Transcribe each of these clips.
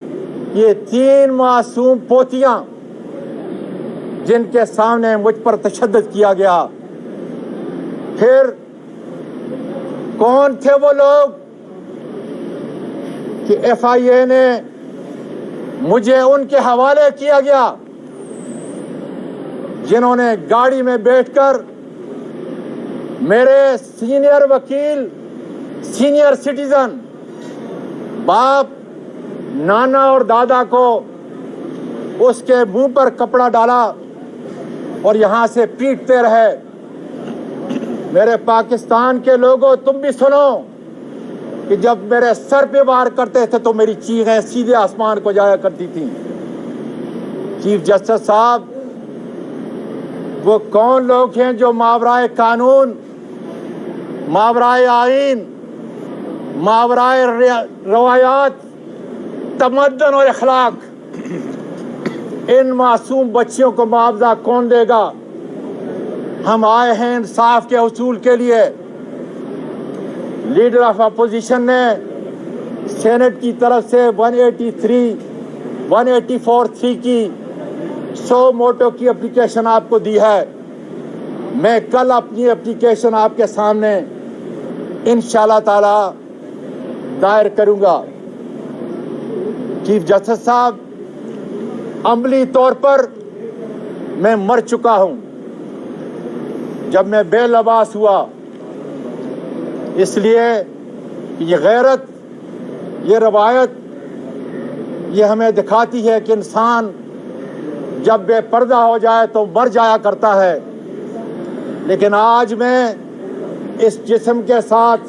یہ 3 معصوم پوتیاں جن کے سامنے مجھ پر تشدد کیا گیا. پھر کون تھے وہ لوگ کہ FIA نے مجھے ان کے حوالے کیا گیا جنہوں نے گاڑی میں بیٹھ کر میرے سینئر وکیل، سینئر سٹیزن، باپ، نانا اور دادا کو اس کے منہ پر کپڑا ڈالا اور یہاں سے پیٹتے رہے. میرے پاکستان کے لوگوں، تم بھی سنو کہ جب میرے سر پہ وار کرتے تھے تو میری چیخیں سیدھے آسمان کو جایا کرتی تھیں. چیف جسٹس صاحب، وہ کون لوگ ہیں جو ماورائے قانون، ماورائے آئین، ماورائے روایات، تمدن اور اخلاق، ان معصوم بچیوں کو معاوضہ کون دے گا؟ ہم آئے ہیں انصاف کے حصول کے لیے. لیڈر آف اپوزیشن نے سینٹ کی طرف سے 184(3) کی 100 موٹو کی اپلیکیشن آپ کو دی ہے. میں کل اپنی اپلیکیشن آپ کے سامنے انشاءاللہ تعالی دائر کروں گا. چیف جسٹس صاحب، عملی طور پر میں مر چکا ہوں جب میں بے لباس ہوا، اس لیے یہ غیرت، یہ روایت، یہ ہمیں دکھاتی ہے کہ انسان جب بے پردہ ہو جائے تو مر جایا کرتا ہے. لیکن آج میں اس جسم کے ساتھ،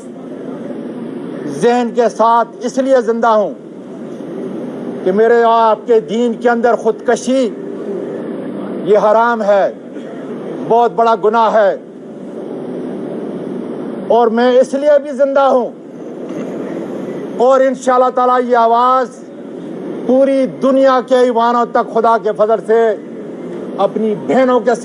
ذہن کے ساتھ اس لیے زندہ ہوں کہ میرے آپ کے دین کے اندر خودکشی یہ حرام ہے، بہت بڑا گناہ ہے. اور میں اس لیے بھی زندہ ہوں اور انشاءاللہ تعالی یہ آواز پوری دنیا کے ایوانوں تک خدا کے فضل سے اپنی بہنوں کے ساتھ